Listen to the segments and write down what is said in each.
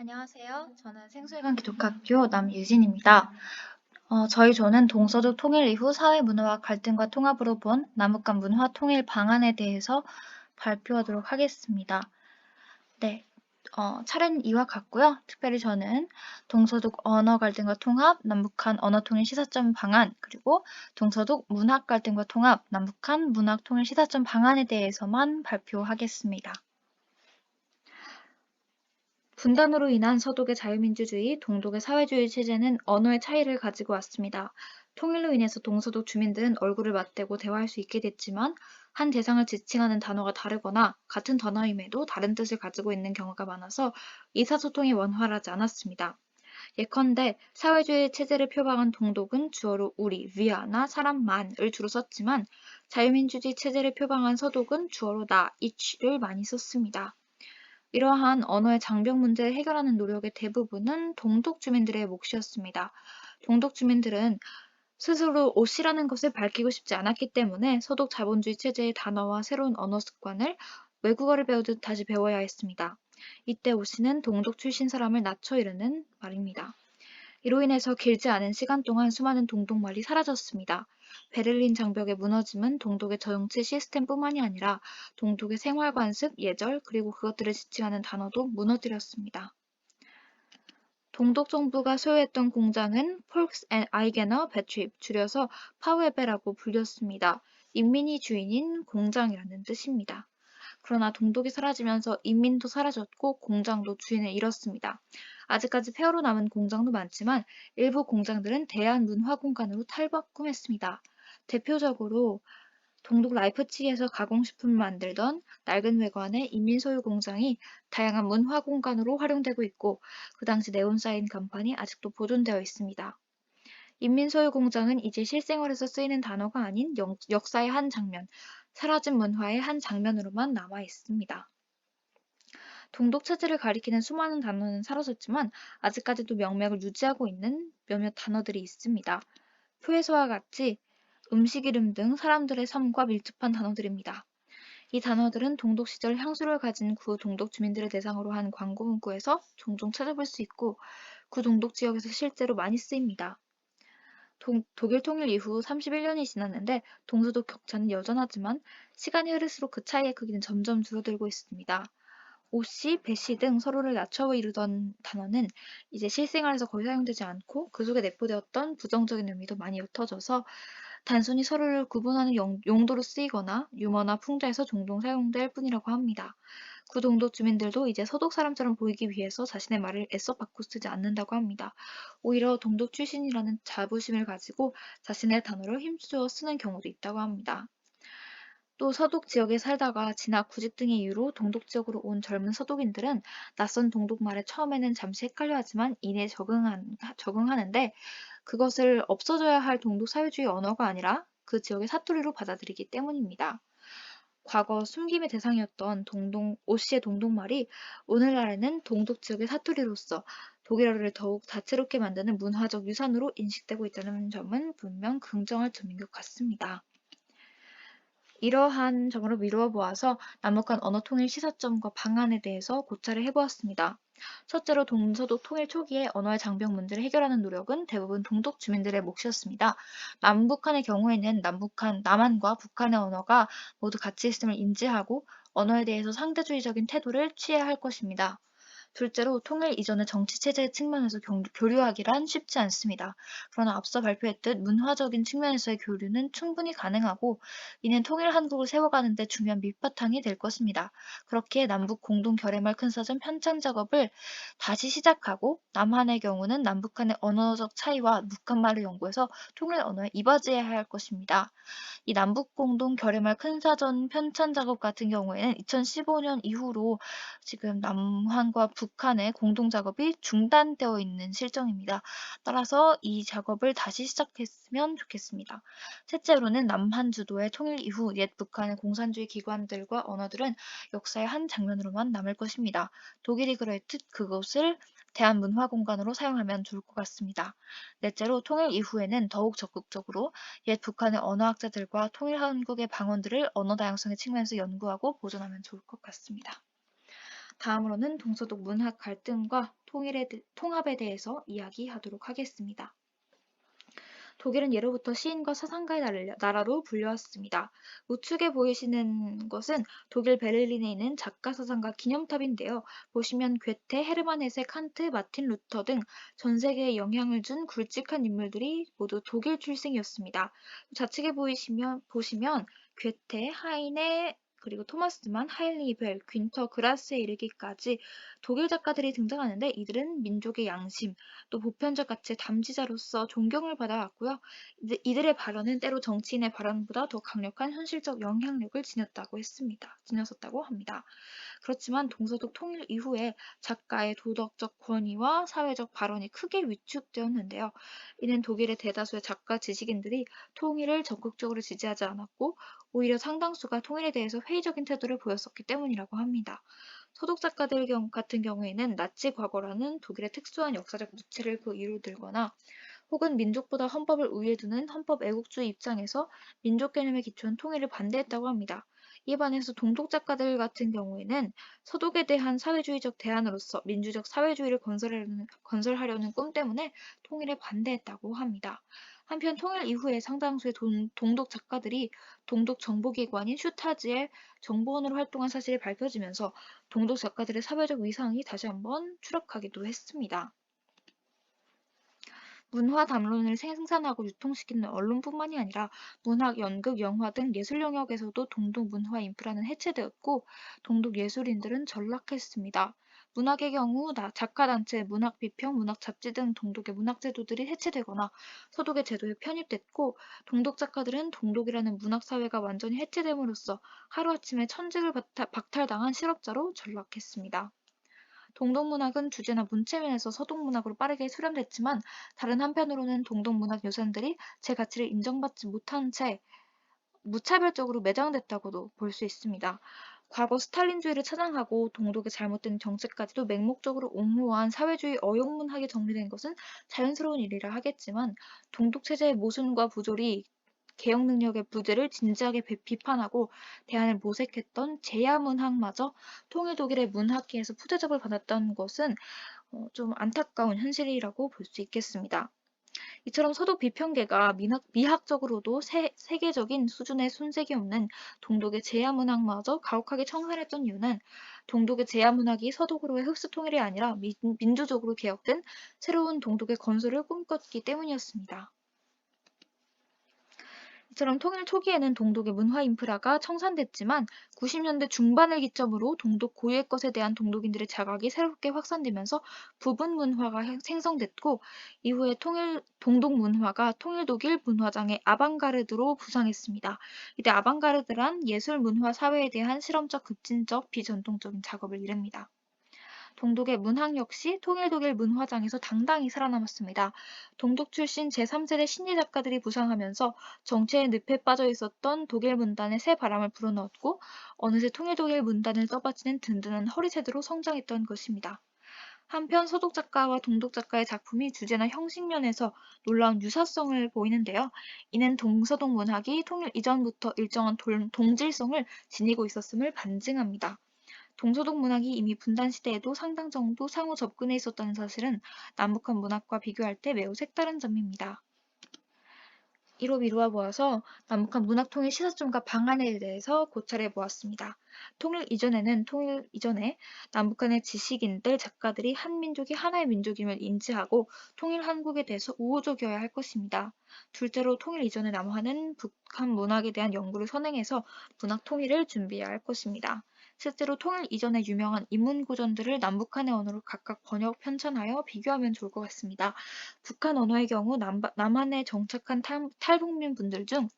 안녕하세요. 저는 생수회관 기독학교 남유진입니다. 저희 조는 동서독 통일 이후 사회문화와 갈등과 통합으로 본 남북 간 문화 통일 방안에 대해서 발표하도록 하겠습니다. 네, 차례는 이와 같고요. 특별히 저는 동서독 언어 갈등과 통합, 남북한 언어 통일 시사점 방안, 그리고 동서독 문학 갈등과 통합, 남북한 문학 통일 시사점 방안에 대해서만 발표하겠습니다. 분단으로 인한 서독의 자유민주주의, 동독의 사회주의 체제는 언어의 차이를 가지고 왔습니다. 통일로 인해서 동서독 주민들은 얼굴을 맞대고 대화할 수 있게 됐지만 한 대상을 지칭하는 단어가 다르거나 같은 단어임에도 다른 뜻을 가지고 있는 경우가 많아서 의사소통이 원활하지 않았습니다. 예컨대 사회주의 체제를 표방한 동독은 주어로 우리, 위아나, 사람만을 주로 썼지만 자유민주주의 체제를 표방한 서독은 주어로 나, each를 많이 썼습니다. 이러한 언어의 장벽 문제를 해결하는 노력의 대부분은 동독 주민들의 몫이었습니다. 동독 주민들은 스스로 옷이라는 것을 밝히고 싶지 않았기 때문에 서독 자본주의 체제의 단어와 새로운 언어 습관을 외국어를 배우듯 다시 배워야 했습니다. 이때 옷이는 동독 출신 사람을 낮춰 이르는 말입니다. 이로 인해서 길지 않은 시간 동안 수많은 동독말이 사라졌습니다. 베를린 장벽의 무너짐은 동독의 정치 시스템뿐만이 아니라 동독의 생활관습, 예절, 그리고 그것들을 지칭하는 단어도 무너뜨렸습니다. 동독 정부가 소유했던 공장은 폴크스아이게너 베트립, 줄여서 파웨베라고 불렸습니다. 인민이 주인인 공장이라는 뜻입니다. 그러나 동독이 사라지면서 인민도 사라졌고 공장도 주인을 잃었습니다. 아직까지 폐허로 남은 공장도 많지만 일부 공장들은 대한문화공간으로 탈바꿈했습니다. 대표적으로 동독 라이프치히에서 가공식품을 만들던 낡은 외관의 인민소유 공장이 다양한 문화공간으로 활용되고 있고 그 당시 네온사인 간판이 아직도 보존되어 있습니다. 인민소유 공장은 이제 실생활에서 쓰이는 단어가 아닌 역사의 한 장면, 사라진 문화의 한 장면으로만 남아 있습니다. 동독 체제를 가리키는 수많은 단어는 사라졌지만 아직까지도 명맥을 유지하고 있는 몇몇 단어들이 있습니다. 표에서와 같이 음식 이름 등 사람들의 삶과 밀접한 단어들입니다. 이 단어들은 동독 시절 향수를 가진 구 동독 주민들을 대상으로 한 광고 문구에서 종종 찾아볼 수 있고 구 동독 지역에서 실제로 많이 쓰입니다. 독일 통일 이후 31년이 지났는데 동서독 격차는 여전하지만 시간이 흐를수록 그 차이의 크기는 점점 줄어들고 있습니다. 오씨, 배씨 등 서로를 낮춰 이르던 단어는 이제 실생활에서 거의 사용되지 않고 그 속에 내포되었던 부정적인 의미도 많이 옅어져서 단순히 서로를 구분하는 용도로 쓰이거나 유머나 풍자에서 종종 사용될 뿐이라고 합니다. 구동독 주민들도 이제 서독 사람처럼 보이기 위해서 자신의 말을 애써 바꾸어 쓰지 않는다고 합니다. 오히려 동독 출신이라는 자부심을 가지고 자신의 단어를 힘주어 쓰는 경우도 있다고 합니다. 또 서독 지역에 살다가 진학, 구직 등의 이유로 동독 지역으로 온 젊은 서독인들은 낯선 동독말에 처음에는 잠시 헷갈려하지만 이내 적응하는데 그것을 없어져야 할 동독 사회주의 언어가 아니라 그 지역의 사투리로 받아들이기 때문입니다. 과거 숨김의 대상이었던 오씨의 동독말이 오늘날에는 동독 지역의 사투리로서 독일어를 더욱 다채롭게 만드는 문화적 유산으로 인식되고 있다는 점은 분명 긍정할 점인 것 같습니다. 이러한 점으로 미루어 보아서 남북 간 언어 통일 시사점과 방안에 대해서 고찰을 해보았습니다. 첫째로 동서독 통일 초기에 언어의 장벽 문제를 해결하는 노력은 대부분 동독 주민들의 몫이었습니다. 남북한의 경우에는 남한과 북한의 언어가 모두 같이 있음을 인지하고 언어에 대해서 상대주의적인 태도를 취해야 할 것입니다. 둘째로 통일 이전의 정치체제 측면에서 교류하기란 쉽지 않습니다. 그러나 앞서 발표했듯 문화적인 측면에서의 교류는 충분히 가능하고 이는 통일 한국을 세워가는 데 중요한 밑바탕이 될 것입니다. 그렇게 남북 공동 결의말 큰사전 편찬 작업을 다시 시작하고 남한의 경우는 남북한의 언어적 차이와 북한말을 연구해서 통일 언어에 이바지해야 할 것입니다. 이 남북 공동 결의말 큰사전 편찬 작업 같은 경우에는 2015년 이후로 지금 남한과 북한의 공동 작업이 중단되어 있는 실정입니다. 따라서 이 작업을 다시 시작했으면 좋겠습니다. 셋째로는 남한 주도의 통일 이후 옛 북한의 공산주의 기관들과 언어들은 역사의 한 장면으로만 남을 것입니다. 독일이 그랬듯 그것을 대한문화공간으로 사용하면 좋을 것 같습니다. 넷째로 통일 이후에는 더욱 적극적으로 옛 북한의 언어학자들과 통일 한국의 방언들을 언어 다양성의 측면에서 연구하고 보존하면 좋을 것 같습니다. 다음으로는 동서독 문학 갈등과 통합에 대해서 이야기하도록 하겠습니다. 독일은 예로부터 시인과 사상가의 나라로 불려왔습니다. 우측에 보이시는 것은 독일 베를린에 있는 작가 사상가 기념탑인데요. 보시면 괴테, 헤르만 헤세, 칸트, 마틴 루터 등 전 세계에 영향을 준 굵직한 인물들이 모두 독일 출생이었습니다. 좌측에 보시면 괴테, 하이네, 그리고 토마스만, 하일리 벨, 귄터 그라스에 이르기까지 독일 작가들이 등장하는데 이들은 민족의 양심, 또 보편적 가치의 담지자로서 존경을 받아왔고요. 이들의 발언은 때로 정치인의 발언보다 더 강력한 현실적 영향력을 지녔었다고 합니다. 그렇지만 동서독 통일 이후에 작가의 도덕적 권위와 사회적 발언이 크게 위축되었는데요. 이는 독일의 대다수의 작가 지식인들이 통일을 적극적으로 지지하지 않았고 오히려 상당수가 통일에 대해서 회의적인 태도를 보였었기 때문이라고 합니다. 서독 작가들 같은 경우에는 나치 과거라는 독일의 특수한 역사적 무체를 그 이유로 들거나 혹은 민족보다 헌법을 우위에 두는 헌법 애국주의 입장에서 민족 개념에 기초한 통일을 반대했다고 합니다. 이에 반해서 동독 작가들 같은 경우에는 서독에 대한 사회주의적 대안으로서 민주적 사회주의를 건설하려는 꿈 때문에 통일에 반대했다고 합니다. 한편 통일 이후에 상당수의 동독 작가들이 동독 정보기관인 슈타지의 정보원으로 활동한 사실이 밝혀지면서 동독 작가들의 사회적 위상이 다시 한번 추락하기도 했습니다. 문화 담론을 생산하고 유통시키는 언론뿐만이 아니라 문학, 연극, 영화 등 예술 영역에서도 동독 문화 인프라는 해체되었고 동독 예술인들은 전락했습니다. 문학의 경우 작가단체, 문학비평, 문학잡지 등 동독의 문학제도들이 해체되거나 서독의 제도에 편입됐고 동독 작가들은 동독이라는 문학사회가 완전히 해체됨으로써 하루아침에 천직을 박탈당한 실업자로 전락했습니다. 동독문학은 주제나 문체면에서 서독문학으로 빠르게 수렴됐지만 다른 한편으로는 동독문학 유산들이 제 가치를 인정받지 못한 채 무차별적으로 매장됐다고도 볼 수 있습니다. 과거 스탈린주의를 찬양하고 동독의 잘못된 정책까지도 맹목적으로 옹호한 사회주의 어용문학이 정리된 것은 자연스러운 일이라 하겠지만 동독 체제의 모순과 부조리, 개혁 능력의 부재를 진지하게 비판하고 대안을 모색했던 제야문학마저 통일 독일의 문학계에서 푸대접을 받았던 것은 좀 안타까운 현실이라고 볼 수 있겠습니다. 이처럼 서독 비평계가 미학적으로도 세계적인 수준의 손색이 없는 동독의 제야문학마저 가혹하게 청산했던 이유는 동독의 제야문학이 서독으로의 흡수 통일이 아니라 민주적으로 개혁된 새로운 동독의 건설을 꿈꿨기 때문이었습니다. 이처럼 통일 초기에는 동독의 문화 인프라가 청산됐지만 90년대 중반을 기점으로 동독 고유의 것에 대한 동독인들의 자각이 새롭게 확산되면서 부분 문화가 생성됐고 이후에 동독 문화가 통일 독일 문화장의 아방가르드로 부상했습니다. 이때 아방가르드란 예술 문화 사회에 대한 실험적 급진적 비전통적인 작업을 이릅니다. 동독의 문학 역시 통일독일 문화장에서 당당히 살아남았습니다. 동독 출신 제3세대 신예 작가들이 부상하면서 정체의 늪에 빠져 있었던 독일 문단에 새 바람을 불어넣었고 어느새 통일독일 문단을 떠받치는 든든한 허리세대로 성장했던 것입니다. 한편 서독 작가와 동독 작가의 작품이 주제나 형식 면에서 놀라운 유사성을 보이는데요. 이는 동서독 문학이 통일 이전부터 일정한 동질성을 지니고 있었음을 반증합니다. 동서독 문학이 이미 분단 시대에도 상당 정도 상호 접근해 있었다는 사실은 남북한 문학과 비교할 때 매우 색다른 점입니다. 이로 미루어 보아서 남북한 문학 통일 시사점과 방안에 대해서 고찰해 보았습니다. 통일 이전에 남북한의 지식인들, 작가들이 한 민족이 하나의 민족임을 인지하고 통일 한국에 대해서 우호적이어야 할 것입니다. 둘째로 통일 이전에 남한은 북한 문학에 대한 연구를 선행해서 문학 통일을 준비해야 할 것입니다. 셋째로 통일 이전의 유명한 인문고전들을 남북한의 언어로 각각 번역, 편찬하여 비교하면 좋을 것 같습니다. 북한 언어의 경우 남한에 정착한 탈북민 분들 중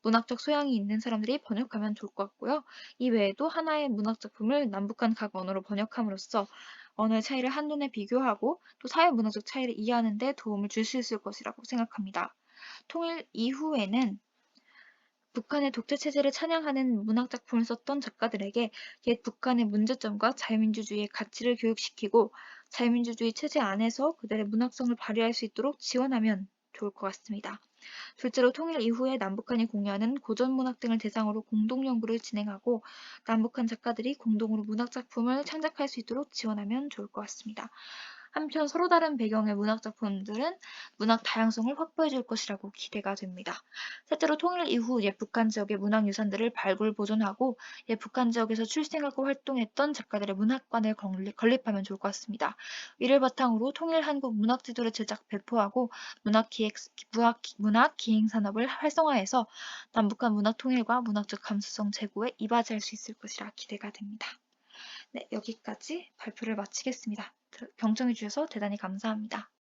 문학적 소양이 있는 사람들이 번역하면 좋을 것 같고요. 이 외에도 하나의 문학 작품을 남북한 각 언어로 번역함으로써 언어의 차이를 한눈에 비교하고 또 사회 문화적 차이를 이해하는 데 도움을 줄 수 있을 것이라고 생각합니다. 통일 이후에는 북한의 독재 체제를 찬양하는 문학 작품을 썼던 작가들에게 옛 북한의 문제점과 자유민주주의의 가치를 교육시키고 자유민주주의 체제 안에서 그들의 문학성을 발휘할 수 있도록 지원하면 좋을 것 같습니다. 둘째로 통일 이후에 남북한이 공유하는 고전문학 등을 대상으로 공동연구를 진행하고 남북한 작가들이 공동으로 문학 작품을 창작할 수 있도록 지원하면 좋을 것 같습니다. 한편 서로 다른 배경의 문학 작품들은 문학 다양성을 확보해 줄 것이라고 기대가 됩니다. 셋째로 통일 이후 옛 북한 지역의 문학 유산들을 발굴 보존하고 옛 북한 지역에서 출생하고 활동했던 작가들의 문학관을 건립하면 좋을 것 같습니다. 이를 바탕으로 통일 한국 문학 지도를 제작 배포하고 문학 기행 산업을 활성화해서 남북한 문학 통일과 문학적 감수성 제고에 이바지할 수 있을 것이라 기대가 됩니다. 네, 여기까지 발표를 마치겠습니다. 경청해 주셔서 대단히 감사합니다.